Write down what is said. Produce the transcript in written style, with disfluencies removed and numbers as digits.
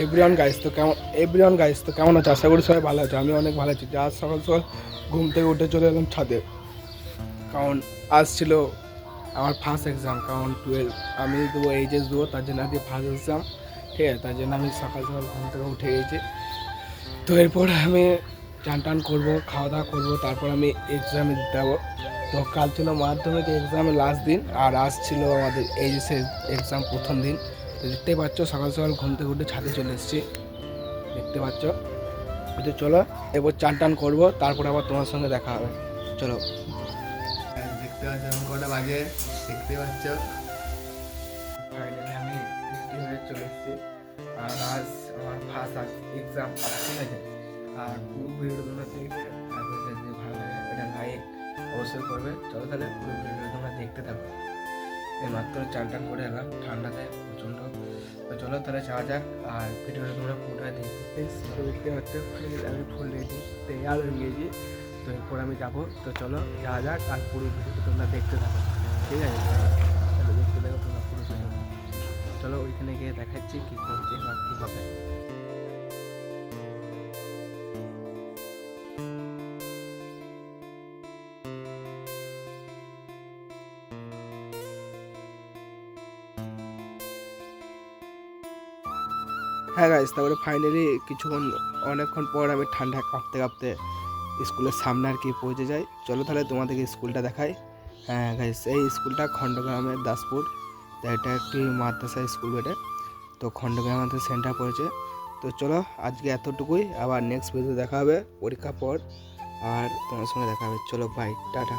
Everyone guys তো কেমন আছো? আশা করি সবাই ভালো আছো। আমি অনেক ভালো আছি। আজ সকাল সকাল ঘুম থেকে উঠে চলে এলাম ছাদে, কারণ আজ ছিল আমার ফার্স্ট এক্সাম। কারণ 12 আমি দেবো, এইচএস দেবো, তার জন্য আজকে ফার্স্ট এক্সাম। ঠিক আছে, তার জন্য আমি সকাল সকাল ঘুম থেকে উঠে গেছি। তো এরপর আমি চান টান করবো, খাওয়া দাওয়া করবো, তারপর আমি এক্সামে দিতে যাবো। তো কাল ছিল মাধ্যমিক এক্সামের লাস্ট দিন, আর আজ ছিল আমাদের এইচএসের এক্সাম প্রথম দিন। তো দেখতে পাচ্ছ সকাল সকাল ঘুম থেকে উঠে ছাদে চলে এসেছি, দেখতে পাচ্ছ। তো চলো এবার চান টান করবো, তারপর আবার তোমার সঙ্গে দেখা হবে। চলো, দেখতে পাচ্ছ এখন কটা বাজে, দেখতে পাচ্ছ। ফাইনালি আমি রেডি হয়ে চলে এসেছি। আর আজ আমার ফার্স্ট এক্সাম, ঠিক আছে। আর পুরো ভিডিও তোমরা দেখবে, আর যদি ভালো লাগে এটা লাইক অবশ্যই করবে। চলো তাহলে পুরো ভিডিও তোমরা দেখতে থাকো। এই মাত্র চান টান করে এলাম, ঠান্ডাতে প্রচণ্ড। তো চলো তাহলে যাওয়া যাক, আর ভিডিওটা তোমরা পুরোটা দেখতে দেখতে পাচ্ছ। আমি ফুল রেডি তৈরি হয়ে গিয়েছি। তো এরপর আমি যাবো। তো চলো যাওয়া যাক, আর পুরো ভিডিওটা তোমরা দেখতে থাকো, ঠিক আছে। চলো দেখতে থাকো তোমরা পুরো ভিডিও। চলো ওইখানে গিয়ে দেখাচ্ছি কী করছে বা কী হবে। হ্যাঁ গাইস, তারপরে ফাইনালি অনেকক্ষণ পর আমি ঠান্ডায় কাঁপতে কাঁপতে স্কুলের সামনে আর কি পৌঁছে যাই। চলো তাহলে তোমাদেরকে স্কুলটা দেখাই। হ্যাঁ গাইস, এই স্কুলটা খণ্ডগ্রামের দাসপুর। তো এটা একটি মাদ্রাসা স্কুল বেটে। তো খণ্ডগ্রাম আমাদের সেন্টার পড়েছে। তো চলো আজকে এতটুকুই, আবার নেক্সট ভিডিও দেখা হবে পরীক্ষার পর, আর তোমার সঙ্গে দেখা হবে। চলো বাই, টাটা।